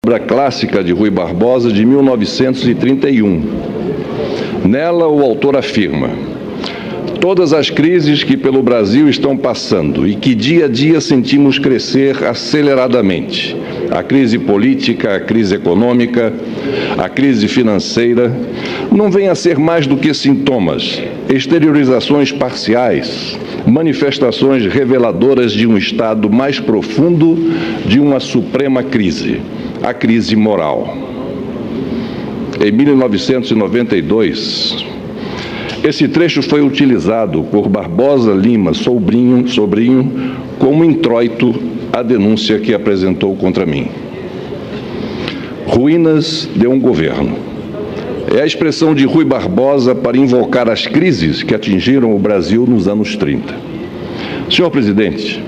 obra clássica de Rui Barbosa, de 1931. Nela, o autor afirma: todas as crises que pelo Brasil estão passando e que dia a dia sentimos crescer aceleradamente, a crise política, a crise econômica, a crise financeira, não vêm a ser mais do que sintomas, exteriorizações parciais, manifestações reveladoras de um estado mais profundo de uma suprema crise, a crise moral. Em 1992, esse trecho foi utilizado por Barbosa Lima, sobrinho, como introito à denúncia que apresentou contra mim. Ruínas de um governo. É a expressão de Rui Barbosa para invocar as crises que atingiram o Brasil nos anos 30. Senhor presidente,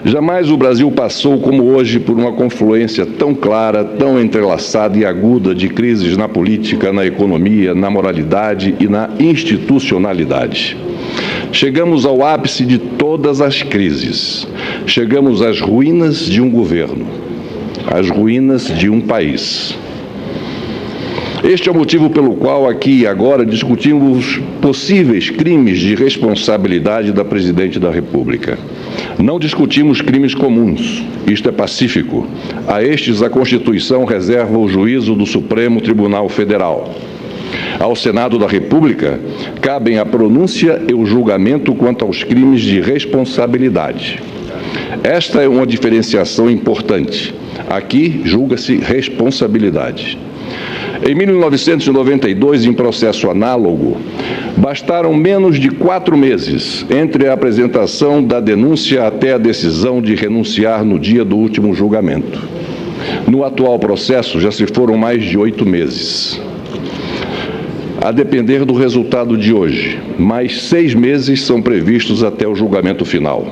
jamais o Brasil passou como hoje por uma confluência tão clara, tão entrelaçada e aguda de crises na política, na economia, na moralidade e na institucionalidade. Chegamos ao ápice de todas as crises. Chegamos às ruínas de um governo, às ruínas de um país. Este é o motivo pelo qual aqui e agora discutimos possíveis crimes de responsabilidade da Presidente da República. Não discutimos crimes comuns, isto é pacífico. A estes a Constituição reserva o juízo do Supremo Tribunal Federal. Ao Senado da República cabem a pronúncia e o julgamento quanto aos crimes de responsabilidade. Esta é uma diferenciação importante. Aqui julga-se responsabilidade. Em 1992, em processo análogo, bastaram menos de 4 meses entre a apresentação da denúncia até a decisão de renunciar no dia do último julgamento. No atual processo, já se foram mais de 8 meses. A depender do resultado de hoje, mais 6 meses são previstos até o julgamento final.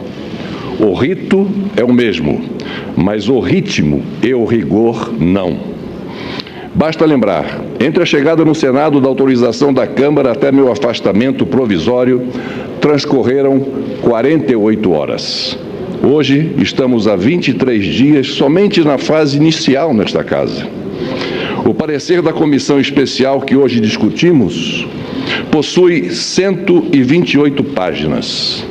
O rito é o mesmo, mas o ritmo e o rigor não. Basta lembrar, entre a chegada no Senado da autorização da Câmara até meu afastamento provisório, transcorreram 48 horas. Hoje, estamos há 23 dias somente na fase inicial nesta casa. O parecer da comissão especial que hoje discutimos possui 128 páginas.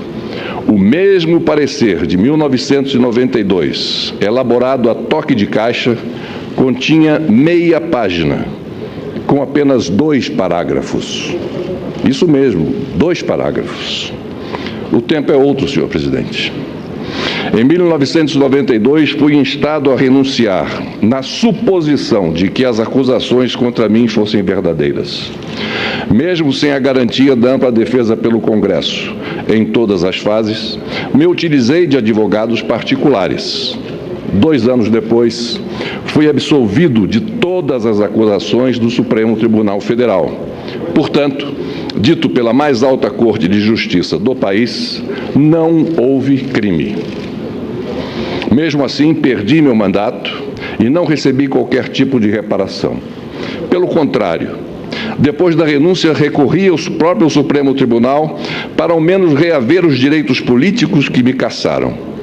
O mesmo parecer de 1992, elaborado a toque de caixa, continha meia página, com apenas 2 parágrafos. Isso mesmo, 2 parágrafos. O tempo é outro, senhor presidente. Em 1992, fui instado a renunciar, na suposição de que as acusações contra mim fossem verdadeiras. Mesmo sem a garantia da ampla defesa pelo Congresso, em todas as fases, me utilizei de advogados particulares. 2 anos depois, fui absolvido de todas as acusações do Supremo Tribunal Federal. Portanto, dito pela mais alta Corte de Justiça do país, não houve crime. Mesmo assim, perdi meu mandato e não recebi qualquer tipo de reparação. Pelo contrário, depois da renúncia, recorri ao próprio Supremo Tribunal para ao menos reaver os direitos políticos que me cassaram.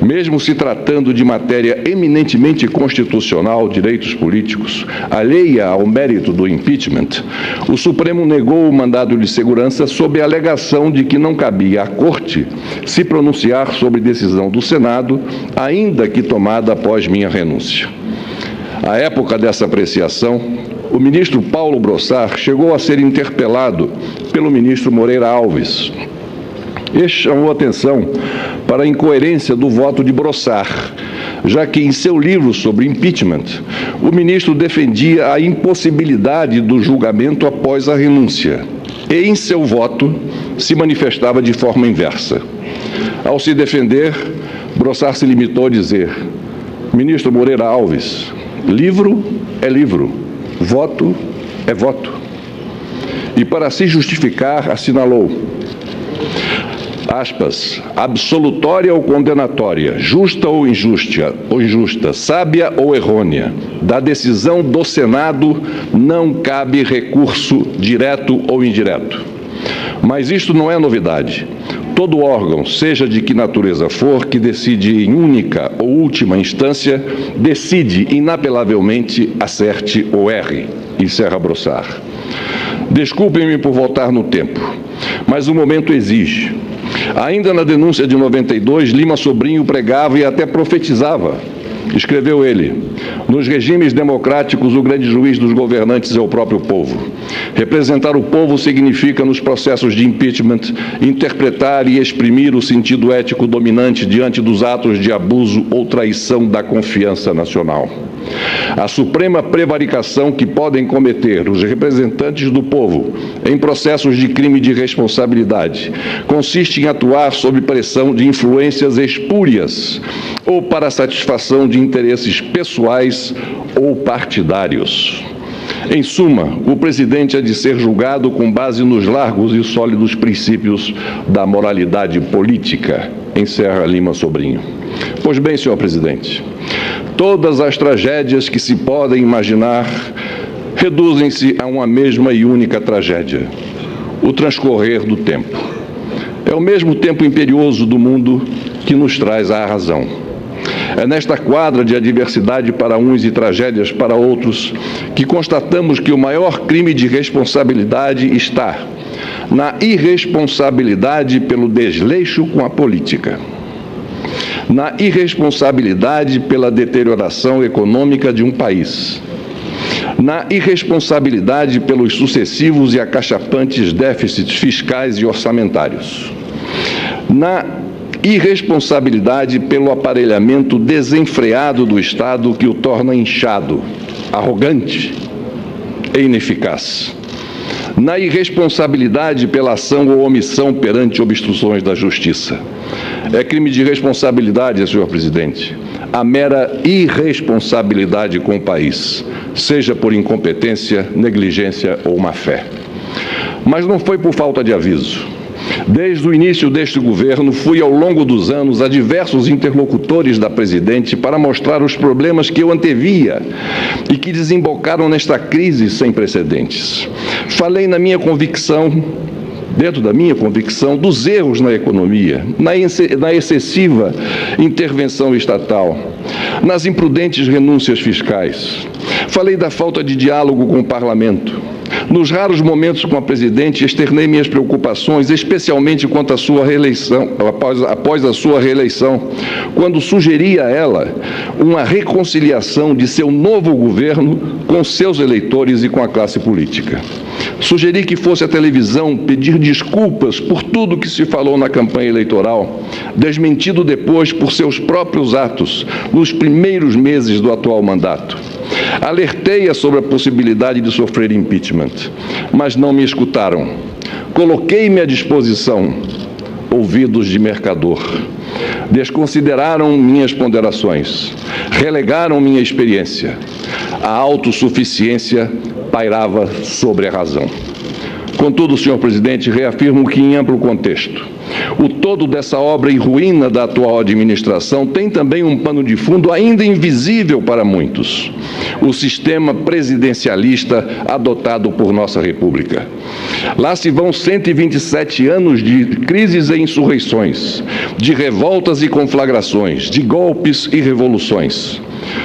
Mesmo se tratando de matéria eminentemente constitucional, direitos políticos, alheia ao mérito do impeachment, o Supremo negou o mandado de segurança sob a alegação de que não cabia à Corte se pronunciar sobre decisão do Senado, ainda que tomada após minha renúncia. À época dessa apreciação, o ministro Paulo Brossard chegou a ser interpelado pelo ministro Moreira Alves. Este chamou atenção para a incoerência do voto de Brossard, já que em seu livro sobre impeachment, o ministro defendia a impossibilidade do julgamento após a renúncia e, em seu voto, se manifestava de forma inversa. Ao se defender, Brossard se limitou a dizer: ministro Moreira Alves, livro é livro, voto é voto. E para se justificar, assinalou: aspas, absolutória ou condenatória, justa ou injusta, sábia ou errônea, da decisão do Senado não cabe recurso direto ou indireto. Mas isto não é novidade. todo órgão, seja de que natureza for, que decide em única ou última instância, decide inapelavelmente, acerte ou erre. Encerra Brossard. Desculpem-me por voltar no tempo, mas o momento exige. Ainda na denúncia de 92, Lima Sobrinho pregava e até profetizava. Escreveu ele: nos regimes democráticos, o grande juiz dos governantes é o próprio povo. Representar o povo significa, nos processos de impeachment, interpretar e exprimir o sentido ético dominante diante dos atos de abuso ou traição da confiança nacional. A suprema prevaricação que podem cometer os representantes do povo em processos de crime de responsabilidade consiste em atuar sob pressão de influências espúrias ou para a satisfação de interesses pessoais ou partidários. Em suma, o presidente é de ser julgado com base nos largos e sólidos princípios da moralidade política, encerra Lima Sobrinho. Pois bem, senhor presidente, todas as tragédias que se podem imaginar reduzem-se a uma mesma e única tragédia: o transcorrer do tempo. É o mesmo tempo imperioso do mundo que nos traz à razão. É nesta quadra de adversidade para uns e tragédias para outros que constatamos que o maior crime de responsabilidade está na irresponsabilidade pelo desleixo com a política, na irresponsabilidade pela deterioração econômica de um país, na irresponsabilidade pelos sucessivos e acachapantes déficits fiscais e orçamentários, na irresponsabilidade pelo aparelhamento desenfreado do Estado que o torna inchado, arrogante e ineficaz, na irresponsabilidade pela ação ou omissão perante obstruções da justiça. É crime de responsabilidade, senhor presidente, a mera irresponsabilidade com o país, seja por incompetência, negligência ou má-fé. Mas não foi por falta de aviso. Desde o início deste governo, fui ao longo dos anos a diversos interlocutores da presidente para mostrar os problemas que eu antevia e que desembocaram nesta crise sem precedentes. Falei dentro da minha convicção, dos erros na economia, na excessiva intervenção estatal, nas imprudentes renúncias fiscais. Falei da falta de diálogo com o parlamento. Nos raros momentos com a presidente, externei minhas preocupações, especialmente quanto à sua reeleição, após a sua reeleição, quando sugeri a ela uma reconciliação de seu novo governo com seus eleitores e com a classe política. Sugeri que fosse à televisão pedir desculpas por tudo que se falou na campanha eleitoral, desmentido depois por seus próprios atos nos primeiros meses do atual mandato. Alertei-a sobre a possibilidade de sofrer impeachment, mas não me escutaram. Coloquei-me à disposição, ouvidos de mercador. Desconsideraram minhas ponderações, relegaram minha experiência. A autossuficiência pairava sobre a razão. Contudo, senhor presidente, reafirmo que, em amplo contexto, o todo dessa obra em ruína da atual administração tem também um pano de fundo ainda invisível para muitos: o sistema presidencialista adotado por nossa República. Lá se vão 127 anos de crises e insurreições, de revoltas e conflagrações, de golpes e revoluções.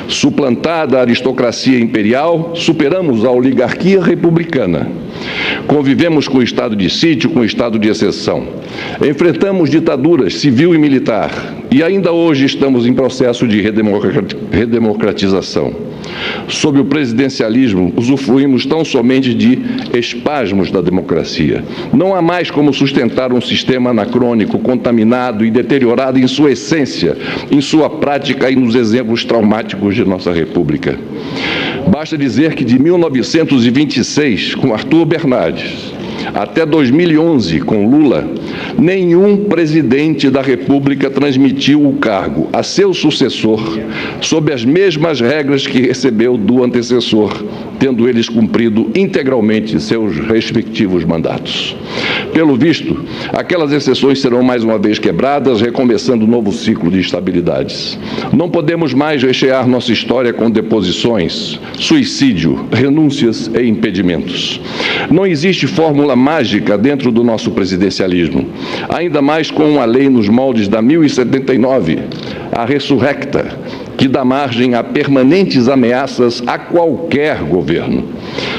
Suplantada a aristocracia imperial, superamos a oligarquia republicana. Convivemos com o estado de sítio, com o estado de exceção. Enfrentamos ditaduras civil e militar e ainda hoje estamos em processo de redemocratização. Sob o presidencialismo, usufruímos tão somente de espasmos da democracia. Não há mais como sustentar um sistema anacrônico, contaminado e deteriorado em sua essência, em sua prática e nos exemplos traumáticos de nossa República. Basta dizer que de 1926, com Arthur Bernardes, até 2011, com Lula, nenhum presidente da República transmitiu o cargo a seu sucessor sob as mesmas regras que recebeu do antecessor, tendo eles cumprido integralmente seus respectivos mandatos. Pelo visto, aquelas exceções serão mais uma vez quebradas, recomeçando um novo ciclo de instabilidades. Não podemos mais rechear nossa história com deposições, suicídio, renúncias e impedimentos. Não existe fórmula mágica dentro do nosso presidencialismo, ainda mais com uma lei nos moldes da 1079, a ressurrecta, que dá margem a permanentes ameaças a qualquer governo.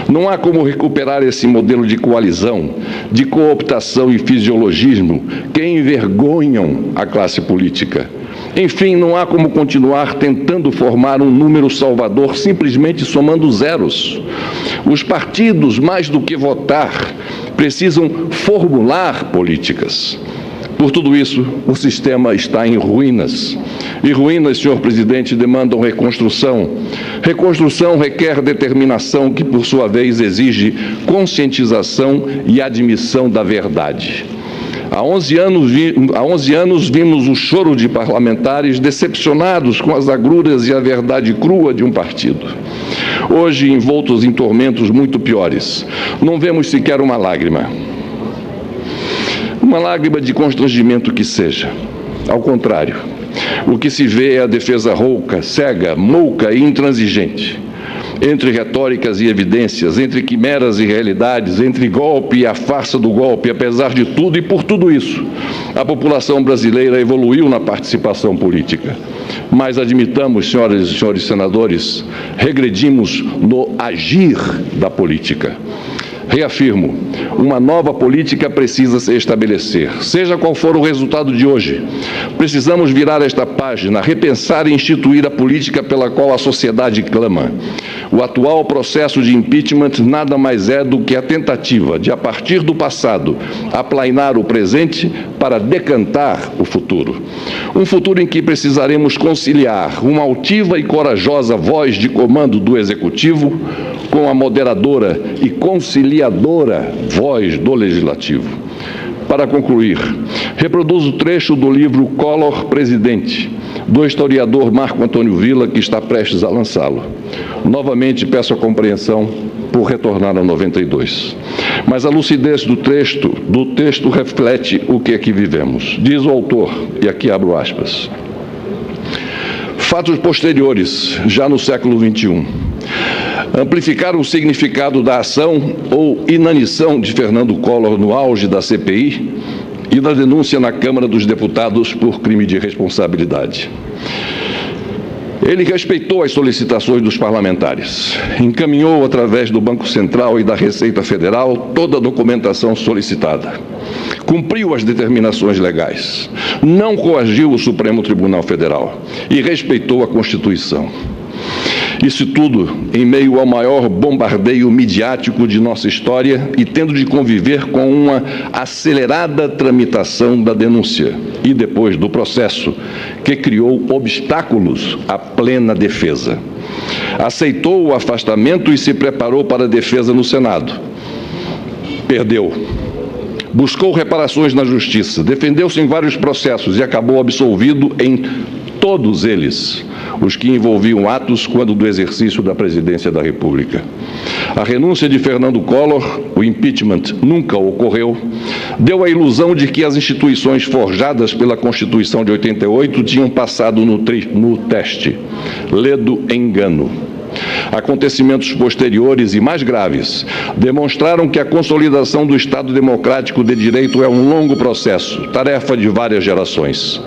Não há como recuperar esse modelo de coalizão, de cooptação e fisiologismo que envergonham a classe política. Enfim, não há como continuar tentando formar um número salvador simplesmente somando zeros. Os partidos, mais do que votar, precisam formular políticas. Por tudo isso, o sistema está em ruínas. E ruínas, senhor presidente, demandam reconstrução. Reconstrução requer determinação, que, por sua vez, exige conscientização e admissão da verdade. Há 11 anos vimos o choro de parlamentares decepcionados com as agruras e a verdade crua de um partido. Hoje, envoltos em tormentos muito piores, não vemos sequer uma lágrima de constrangimento que seja. Ao contrário, o que se vê é a defesa rouca, cega, mouca e intransigente. Entre retóricas e evidências, entre quimeras e realidades, entre golpe e a farsa do golpe, apesar de tudo e por tudo isso, a população brasileira evoluiu na participação política. Mas admitamos, senhoras e senhores senadores, regredimos no agir da política. Reafirmo, uma nova política precisa se estabelecer, seja qual for o resultado de hoje. Precisamos virar esta página, repensar e instituir a política pela qual a sociedade clama. O atual processo de impeachment nada mais é do que a tentativa de, a partir do passado, aplainar o presente para decantar o futuro. Um futuro em que precisaremos conciliar uma altiva e corajosa voz de comando do Executivo com a moderadora e conciliadora voz do Legislativo. Para concluir, reproduzo o trecho do livro Collor Presidente, do historiador Marco Antônio Villa, que está prestes a lançá-lo. Novamente peço a compreensão por retornar a 92. Mas a lucidez do texto reflete o que aqui vivemos. Diz o autor, e aqui abro aspas: fatos posteriores, já no século XXI, amplificaram o significado da ação ou inanição de Fernando Collor no auge da CPI e da denúncia na Câmara dos Deputados por crime de responsabilidade. Ele respeitou as solicitações dos parlamentares, encaminhou através do Banco Central e da Receita Federal toda a documentação solicitada, cumpriu as determinações legais, não coagiu o Supremo Tribunal Federal e respeitou a Constituição. Isso tudo em meio ao maior bombardeio midiático de nossa história e tendo de conviver com uma acelerada tramitação da denúncia e depois do processo, que criou obstáculos à plena defesa. Aceitou o afastamento e se preparou para a defesa no Senado. Perdeu. Buscou reparações na Justiça, defendeu-se em vários processos e acabou absolvido em todos eles, os que envolviam atos quando do exercício da presidência da República. A renúncia de Fernando Collor, o impeachment nunca ocorreu, deu a ilusão de que as instituições forjadas pela Constituição de 88 tinham passado no teste. Ledo engano. Acontecimentos posteriores e mais graves demonstraram que a consolidação do Estado democrático de direito é um longo processo, tarefa de várias gerações.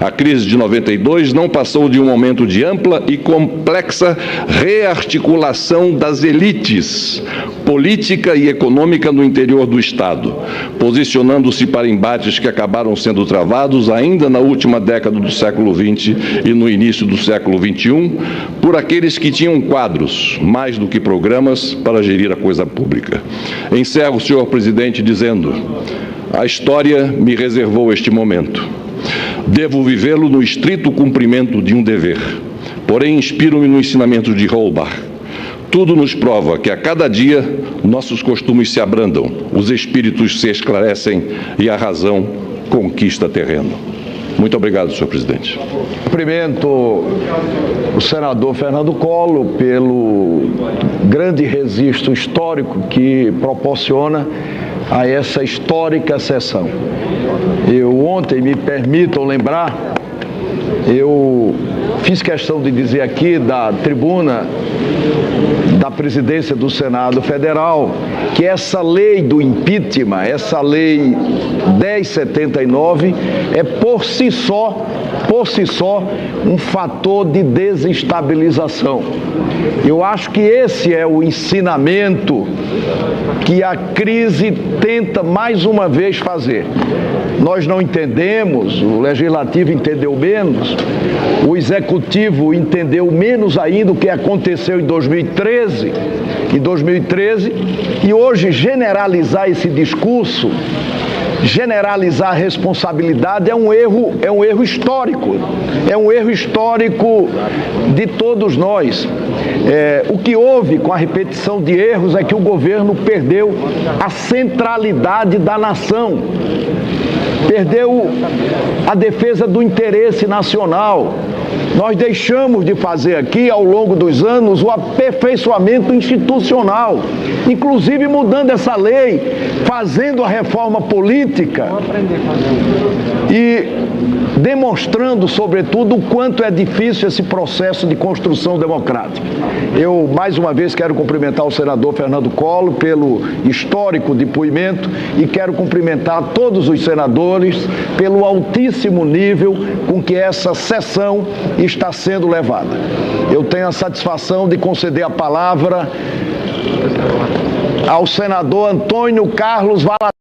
A crise de 92 não passou de um momento de ampla e complexa rearticulação das elites política e econômica no interior do Estado, posicionando-se para embates que acabaram sendo travados ainda na última década do século XX e no início do século XXI, por aqueles que tinham quadros, mais do que programas, para gerir a coisa pública. Encerro, senhor presidente, dizendo: a história me reservou este momento. Devo vivê-lo no estrito cumprimento de um dever. Porém, inspiro-me no ensinamento de Holbach. Tudo nos prova que a cada dia nossos costumes se abrandam, os espíritos se esclarecem e a razão conquista terreno. Muito obrigado, senhor presidente. Cumprimento o senador Fernando Collor pelo grande registro histórico que proporciona a essa histórica sessão. Ontem, me permitam lembrar, eu fiz questão de dizer aqui da tribuna da presidência do Senado Federal que essa lei do impeachment, essa lei 1079, é por si só um fator de desestabilização. Eu acho que esse é o ensinamento que a crise tenta mais uma vez fazer. Nós não entendemos, o Legislativo entendeu menos, o Executivo entendeu menos ainda o que aconteceu em 2013, e hoje generalizar esse discurso, generalizar a responsabilidade é um erro histórico, de todos nós. O que houve com a repetição de erros é que o governo perdeu a centralidade da nação, perdeu a defesa do interesse nacional. Nós deixamos de fazer aqui, ao longo dos anos, o aperfeiçoamento institucional, inclusive mudando essa lei, fazendo a reforma política e demonstrando, sobretudo, o quanto é difícil esse processo de construção democrática. Eu, mais uma vez, quero cumprimentar o senador Fernando Collor pelo histórico depoimento e quero cumprimentar todos os senadores pelo altíssimo nível com que essa sessão está sendo levada. Eu tenho a satisfação de conceder a palavra ao senador Antônio Carlos Valadares.